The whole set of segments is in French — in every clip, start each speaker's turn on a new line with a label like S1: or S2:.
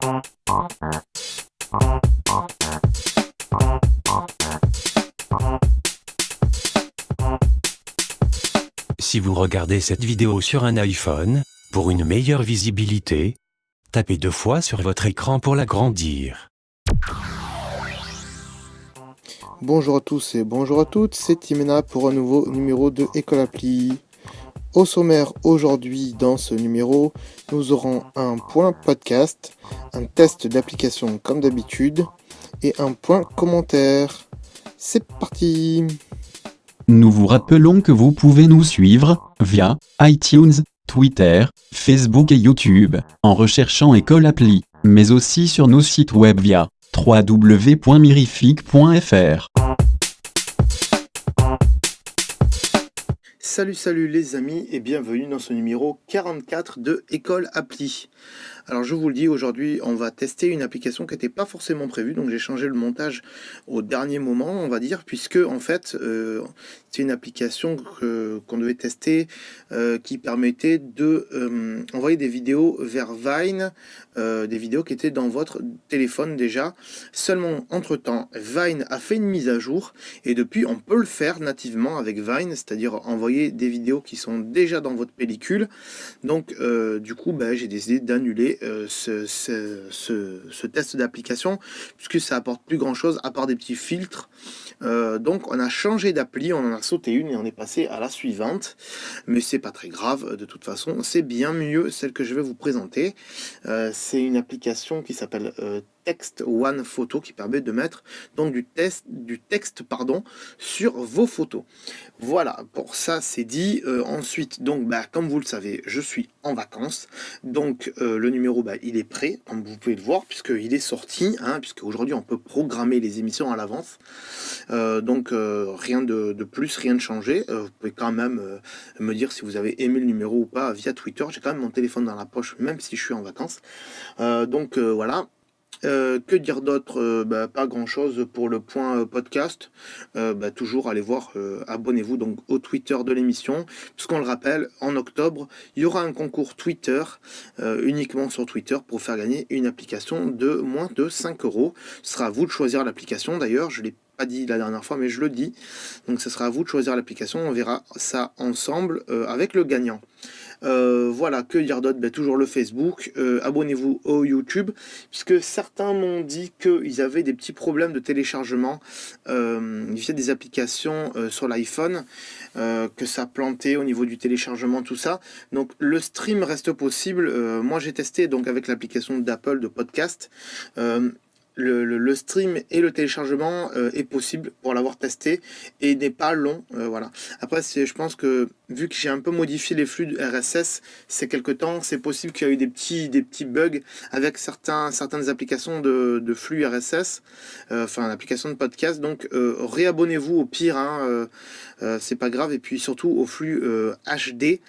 S1: Si vous regardez cette vidéo sur un iPhone, pour une meilleure visibilité, tapez 2 fois sur votre écran pour l'agrandir.
S2: Bonjour à tous et bonjour à toutes, c'est Timena pour un nouveau numéro de École Appli. Au sommaire aujourd'hui dans ce numéro, nous aurons un point podcast, un test d'application comme d'habitude et un point commentaire. C'est parti!
S3: Nous vous rappelons que vous pouvez nous suivre via iTunes, Twitter, Facebook et YouTube, en recherchant École Appli, mais aussi sur nos sites web via www.mirific.fr.
S2: Salut les amis et bienvenue dans ce numéro 44 de École Appli. Alors je vous le dis, aujourd'hui on va tester une application qui n'était pas forcément prévue, donc j'ai changé le montage au dernier moment on va dire, puisque en fait c'est une application qu'on devait tester qui permettait de envoyer des vidéos vers Vine, des vidéos qui étaient dans votre téléphone déjà. Seulement entre temps Vine a fait une mise à jour et depuis on peut le faire nativement avec Vine, c'est-à-dire envoyer des vidéos qui sont déjà dans votre pellicule. Donc du coup j'ai décidé d'annuler ce test d'application puisque ça apporte plus grand chose à part des petits filtres. Donc on a changé d'appli, on en a sauté une et on est passé à la suivante, mais c'est pas très grave, de toute façon c'est bien mieux celle que je vais vous présenter. C'est une application qui s'appelle Text One Photo qui permet de mettre donc du texte sur vos photos. Voilà, pour ça c'est dit. Ensuite, donc comme vous le savez, je suis en vacances, donc le numéro il est prêt, comme vous pouvez le voir, puisqu'il est sorti, puisque aujourd'hui on peut programmer les émissions à l'avance. Donc rien de plus, rien de changé. Vous pouvez quand même me dire si vous avez aimé le numéro ou pas via Twitter. J'ai quand même mon téléphone dans la poche, même si je suis en vacances. Donc voilà. Que dire d'autre? Pas grand chose pour le point podcast. Toujours allez voir, abonnez-vous donc au Twitter de l'émission, puisqu'on le rappelle, en octobre il y aura un concours Twitter uniquement sur Twitter pour faire gagner une application de moins de 5 euros. Ce sera à vous de choisir l'application, d'ailleurs je l'ai pas dit la dernière fois mais je le dis, donc ce sera à vous de choisir l'application. On verra ça ensemble avec le gagnant. Voilà, que dire d'autre? Toujours le Facebook. Abonnez-vous au YouTube, puisque certains m'ont dit qu'ils avaient des petits problèmes de téléchargement via des applications sur l'iPhone, que ça plantait au niveau du téléchargement, tout ça. Donc le stream reste possible. Moi j'ai testé donc avec l'application d'Apple de podcast. Le stream et le téléchargement est possible pour l'avoir testé et n'est pas long. Voilà. Après, je pense que vu que j'ai un peu modifié les flux de RSS ces quelques temps, c'est possible qu'il y a eu des petits bugs avec certaines applications de flux RSS, enfin l'application de podcast. Donc réabonnez-vous au pire, c'est pas grave. Et puis surtout au flux HD,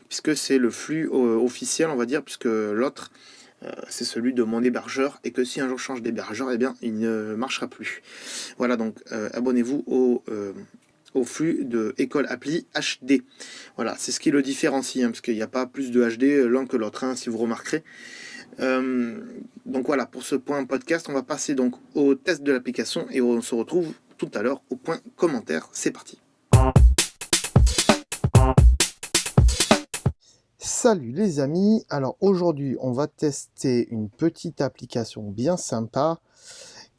S2: puisque c'est le flux officiel, on va dire, puisque l'autre c'est celui de mon hébergeur, et que si un jour je change d'hébergeur, il ne marchera plus. Voilà, donc abonnez-vous au flux de École Appli HD. Voilà, c'est ce qui le différencie, parce qu'il n'y a pas plus de HD l'un que l'autre, si vous remarquerez. Donc voilà, pour ce point podcast, on va passer donc au test de l'application et on se retrouve tout à l'heure au point commentaire. C'est parti. Salut les amis, alors aujourd'hui on va tester une petite application bien sympa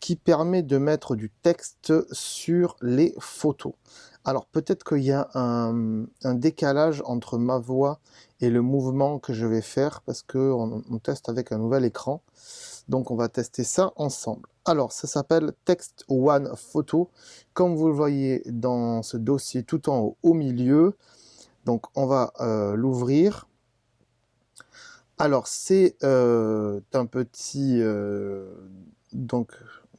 S2: qui permet de mettre du texte sur les photos. Alors peut-être qu'il y a un décalage entre ma voix et le mouvement que je vais faire parce qu'on teste avec un nouvel écran. Donc on va tester ça ensemble. Alors ça s'appelle Text One Photo, comme vous le voyez dans ce dossier tout en haut au milieu. Donc on va l'ouvrir. Alors c'est un petit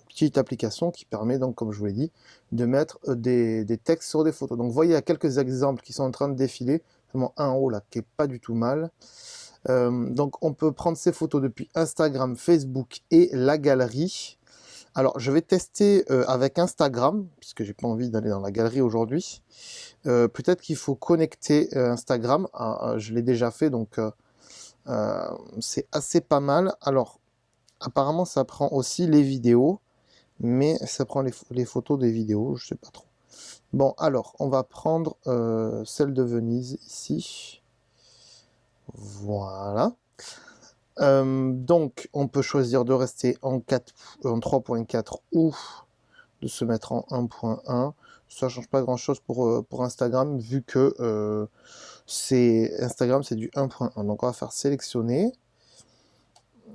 S2: petite application qui permet donc, comme je vous l'ai dit, de mettre des textes sur des photos. Donc vous voyez, il y a quelques exemples qui sont en train de défiler, notamment un en haut là qui est pas du tout mal. Donc on peut prendre ces photos depuis Instagram, Facebook et la galerie. Alors je vais tester avec Instagram, puisque j'ai pas envie d'aller dans la galerie aujourd'hui. Peut-être qu'il faut connecter Instagram. Je l'ai déjà fait, donc c'est assez pas mal. Alors apparemment, ça prend aussi les vidéos, mais ça prend les photos des vidéos, je sais pas trop. Bon, alors, on va prendre celle de Venise ici. Voilà. Donc, on peut choisir de rester en 3.4 ou de se mettre en 1.1. Ça change pas grand-chose pour Instagram, vu que Instagram, c'est du 1.1. Donc, on va faire sélectionner.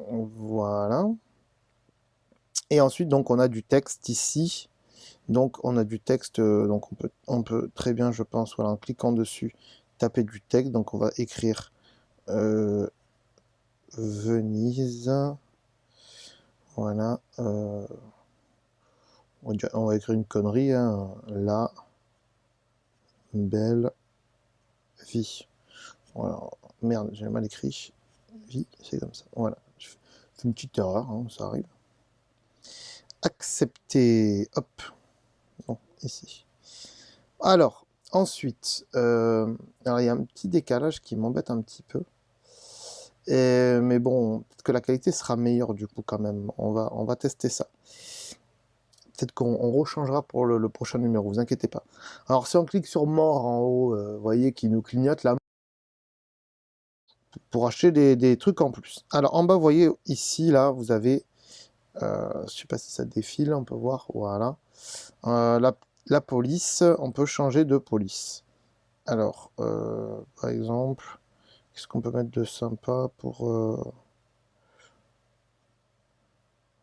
S2: Voilà. Et ensuite, donc, on a du texte ici. Donc, on a du texte. Donc, on peut très bien, je pense, voilà, en cliquant dessus, taper du texte. Donc, on va écrire Venise. Voilà. On va écrire une connerie. Hein. La belle vie. Voilà. Merde, j'ai mal écrit. Vie, c'est comme ça. Voilà. C'est une petite erreur, hein, ça arrive. Accepter. Hop. Bon, ici. Alors, ensuite, alors il y a un petit décalage qui m'embête un petit peu. Mais bon, peut-être que la qualité sera meilleure du coup quand même. On va tester ça. Peut-être qu'on rechangera pour le prochain numéro, vous inquiétez pas. Alors si on clique sur mort en haut, vous voyez qu'il nous clignote là pour acheter des trucs en plus. Alors en bas, vous voyez ici, là, vous avez, je sais pas si ça défile, on peut voir, voilà. La police, on peut changer de police. Alors, par exemple, qu'est-ce qu'on peut mettre de sympa pour...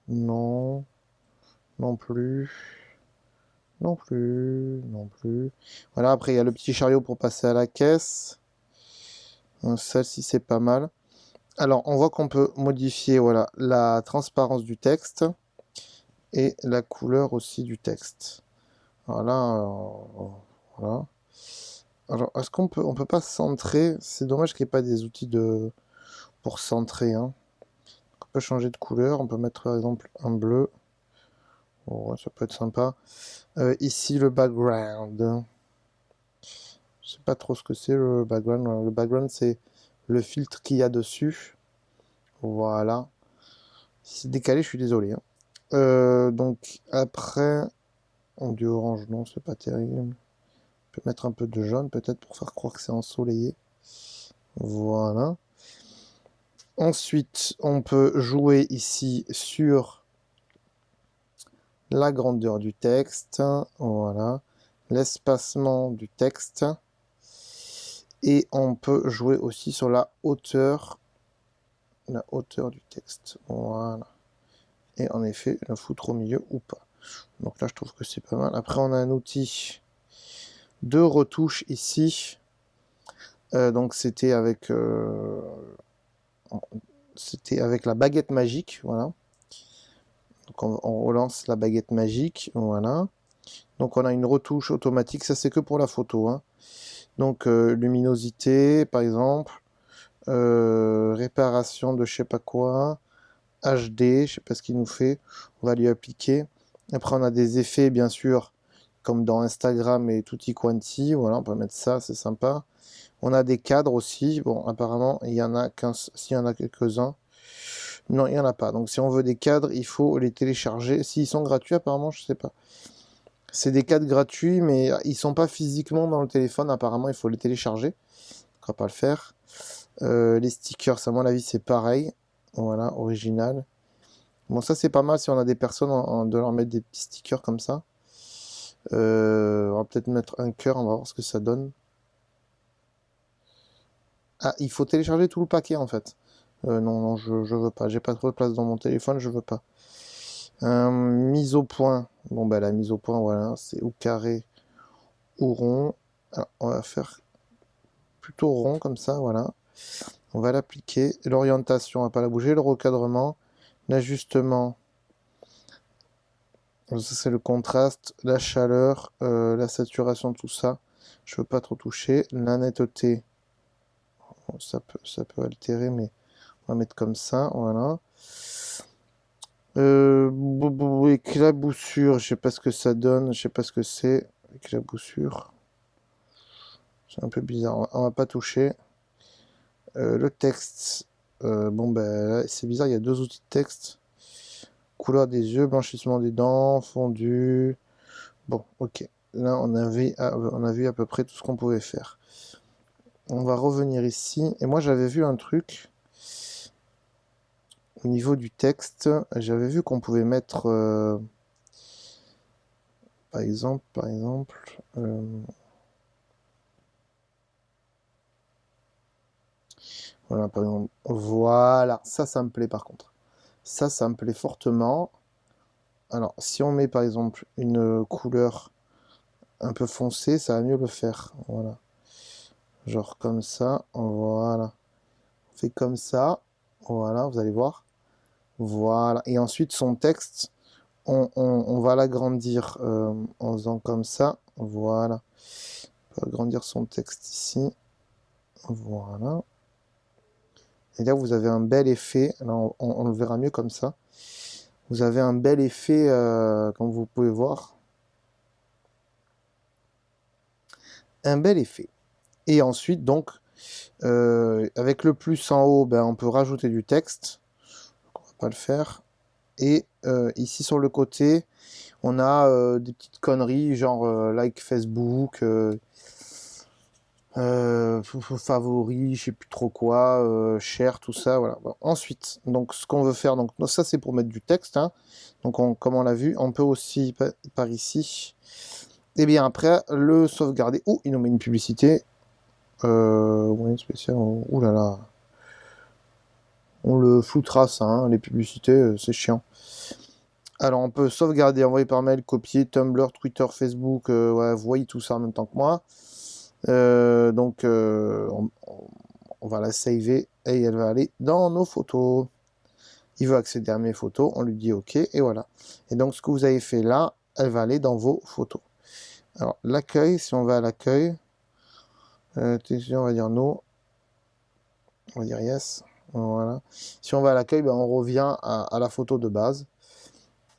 S2: Non, non plus, non plus, non plus. Voilà, après il y a le petit chariot pour passer à la caisse. Celle-ci, c'est pas mal. Alors, on voit qu'on peut modifier, voilà, la transparence du texte et la couleur aussi du texte. Voilà, voilà. Alors, est-ce on peut pas centrer? C'est dommage qu'il n'y ait pas des outils pour centrer, hein. On peut changer de couleur, on peut mettre par exemple un bleu. Oh, ça peut être sympa. Ici, le background. Je sais pas trop ce que c'est le background. Le background, c'est le filtre qu'il y a dessus. Voilà. Si c'est décalé, je suis désolé. Hein. Donc, après, on dit orange, non, c'est pas terrible. On peut mettre un peu de jaune, peut-être, pour faire croire que c'est ensoleillé. Voilà. Ensuite, on peut jouer ici sur la grandeur du texte, voilà, l'espacement du texte, et on peut jouer aussi sur la hauteur du texte, voilà. Et en effet, le foutre au milieu ou pas. Donc là, je trouve que c'est pas mal. Après, on a un outil de retouche ici. Donc c'était avec la baguette magique, voilà. Donc on relance la baguette magique, voilà. Donc on a une retouche automatique, ça c'est que pour la photo, hein. Donc luminosité par exemple, réparation de je sais pas quoi, HD, je sais pas ce qu'il nous fait, on va lui appliquer. Après on a des effets bien sûr, comme dans Instagram et tutti quanti, voilà, on peut mettre ça, c'est sympa. On a des cadres aussi, bon apparemment il y en a s'il y en a quelques-uns. Non, il n'y en a pas. Donc si on veut des cadres, il faut les télécharger. S'ils sont gratuits, apparemment, je sais pas. C'est des cadres gratuits, mais ils sont pas physiquement dans le téléphone. Apparemment, il faut les télécharger. On va pas le faire. Les stickers, à mon avis, c'est pareil. Voilà, original. Bon, ça, c'est pas mal si on a des personnes, de leur mettre des petits stickers comme ça. On va peut-être mettre un cœur, on va voir ce que ça donne. Ah, il faut télécharger tout le paquet, en fait. Non, je veux pas. J'ai pas trop de place dans mon téléphone, je veux pas. Mise au point. Bon, bah, la mise au point, voilà, c'est ou carré ou rond. Alors, on va faire plutôt rond comme ça, voilà. On va l'appliquer. L'orientation, on va pas la bouger. Le recadrement, l'ajustement. Ça, c'est le contraste, la chaleur, la saturation, tout ça. Je veux pas trop toucher. La netteté, ça peut altérer, mais on va mettre comme ça, voilà. Éclaboussure, je sais pas ce que ça donne, je sais pas ce que c'est. Éclaboussure. C'est un peu bizarre, on va pas toucher. Le texte, bon ben c'est bizarre, il y a deux outils de texte. Couleur des yeux, blanchissement des dents, fondu. Bon, ok. Là, on a vu à peu près tout ce qu'on pouvait faire. On va revenir ici. Et moi, j'avais vu un truc au niveau du texte. J'avais vu qu'on pouvait mettre, par exemple, voilà, par exemple, voilà, ça me plaît par contre. Ça me plaît fortement. Alors, si on met par exemple une couleur un peu foncée, ça va mieux le faire. Voilà. Genre comme ça, voilà. On fait comme ça, voilà, vous allez voir. Voilà. Et ensuite, son texte, on va l'agrandir en faisant comme ça. Voilà. On va agrandir son texte ici. Voilà. Et là, vous avez un bel effet. Là, on le verra mieux comme ça. Vous avez un bel effet, comme vous pouvez voir. Un bel effet. Et ensuite, donc, avec le plus en haut, ben, on peut rajouter du texte. On va pas le faire. Et ici sur le côté, on a des petites conneries, genre like Facebook, favoris, je sais plus trop quoi, share, tout ça, voilà. Bon, ensuite, donc ce qu'on veut faire, donc ça c'est pour mettre du texte, hein. Donc comme on l'a vu, on peut aussi par ici. Et bien après, le sauvegarder. Oh, il nous met une publicité. Moyen spécial. Ouh là là. On le floutera ça, hein, les publicités, c'est chiant. Alors on peut sauvegarder, envoyer par mail, copier, Tumblr, Twitter, Facebook, ouais, vous voyez tout ça en même temps que moi. Donc on va la saver et elle va aller dans nos photos. Il veut accéder à mes photos, on lui dit OK et voilà. Et donc ce que vous avez fait là, elle va aller dans vos photos. Alors l'accueil, si on va à l'accueil, on va dire no, on va dire yes. Voilà. Si on va à l'accueil, ben, on revient à la photo de base.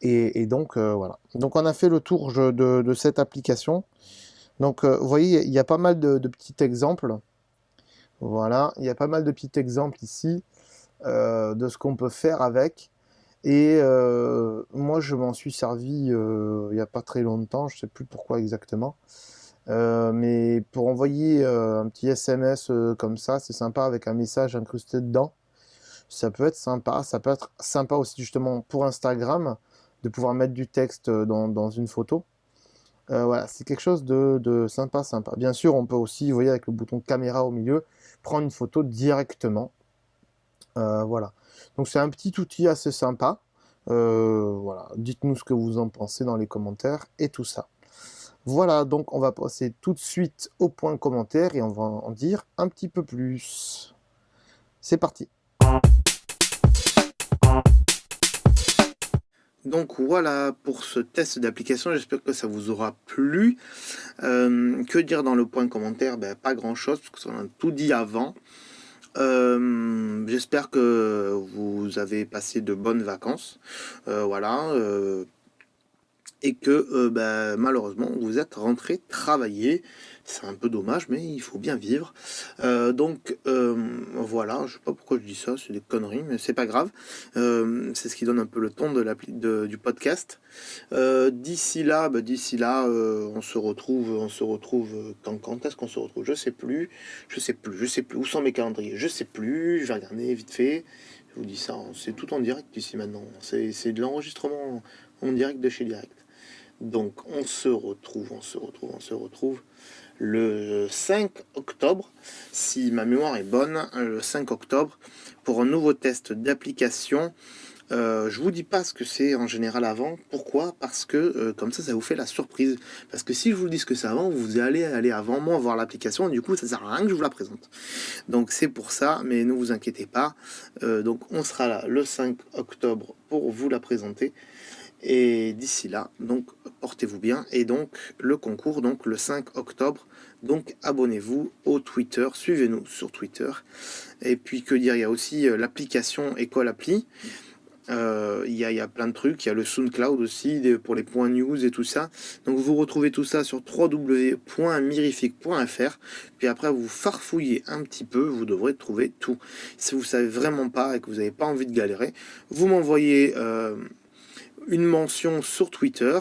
S2: Et donc voilà. Donc on a fait le tour de cette application. Donc vous voyez, il y a pas mal de petits exemples. Voilà, il y a pas mal de petits exemples ici de ce qu'on peut faire avec. Et moi, je m'en suis servi il n'y a pas très longtemps, je ne sais plus pourquoi exactement. Mais pour envoyer un petit SMS comme ça, c'est sympa avec un message incrusté dedans. Ça peut être sympa. Ça peut être sympa aussi justement pour Instagram de pouvoir mettre du texte dans une photo. Voilà, c'est quelque chose de sympa, sympa. Bien sûr, on peut aussi, vous voyez, avec le bouton caméra au milieu, prendre une photo directement. Voilà. Donc c'est un petit outil assez sympa. Voilà. Dites-nous ce que vous en pensez dans les commentaires et tout ça. Voilà, donc on va passer tout de suite au point commentaire et on va en dire un petit peu plus. C'est parti. Donc voilà pour ce test d'application, j'espère que ça vous aura plu. Que dire dans le point commentaire? Ben, pas grand chose, parce qu'on a tout dit avant. J'espère que vous avez passé de bonnes vacances. Voilà. Et que ben, malheureusement vous êtes rentré travailler. C'est un peu dommage, mais il faut bien vivre. Donc voilà, je sais pas pourquoi je dis ça, c'est des conneries, mais c'est pas grave. C'est ce qui donne un peu le ton du podcast. D'ici là, on se retrouve quand est-ce qu'on se retrouve? Je sais plus où sont mes calendriers, je sais plus. Je vais regarder vite fait. Je vous dis ça, c'est tout en direct ici maintenant. C'est de l'enregistrement en direct de chez Direct. Donc on se retrouve le 5 octobre, si ma mémoire est bonne, le 5 octobre, pour un nouveau test d'application. Je vous dis pas ce que c'est en général avant. Pourquoi? Parce que comme ça vous fait la surprise. Parce que si je vous dis ce que c'est avant, vous allez aller avant moi voir l'application, et du coup ça sert à rien que je vous la présente. Donc c'est pour ça, mais ne vous inquiétez pas. Donc on sera là le 5 octobre pour vous la présenter. Et d'ici là, donc portez-vous bien. Et donc le concours, donc le 5 octobre. Donc abonnez-vous au Twitter, suivez-nous sur Twitter. Et puis que dire, il y a aussi l'application École Appli. Il y a plein de trucs. Il y a le SoundCloud aussi pour les points news et tout ça. Donc vous retrouvez tout ça sur www.mirific.fr. Puis après vous farfouillez un petit peu, vous devrez trouver tout. Si vous savez vraiment pas et que vous n'avez pas envie de galérer, vous m'envoyez une mention sur Twitter,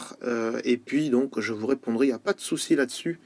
S2: et puis donc je vous répondrai, il n'y a pas de souci là-dessus.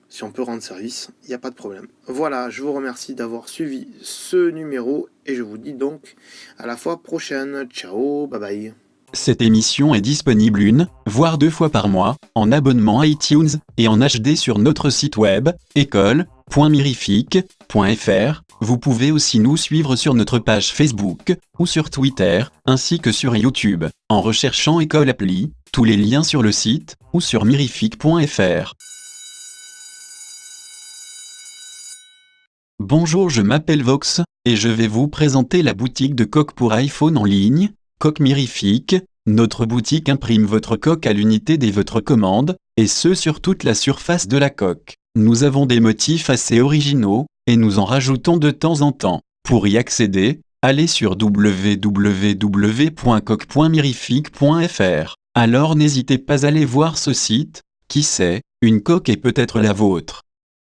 S2: Si on peut rendre service, il n'y a pas de problème. Voilà, je vous remercie d'avoir suivi ce numéro, et je vous dis donc à la fois prochaine. Ciao, bye bye.
S3: Cette émission est disponible une, voire 2 fois par mois, en abonnement iTunes, et en HD sur notre site web, école.mirific.fr. Vous pouvez aussi nous suivre sur notre page Facebook, ou sur Twitter, ainsi que sur YouTube, en recherchant École Appli, tous les liens sur le site, ou sur mirific.fr. Bonjour, je m'appelle Vox, et je vais vous présenter la boutique de coques pour iPhone en ligne, Coque Mirific. Notre boutique imprime votre coque à l'unité dès votre commande, et ce sur toute la surface de la coque. Nous avons des motifs assez originaux, et nous en rajoutons de temps en temps. Pour y accéder, allez sur www.coque.mirific.fr. Alors n'hésitez pas à aller voir ce site, qui sait, une coque est peut-être la vôtre.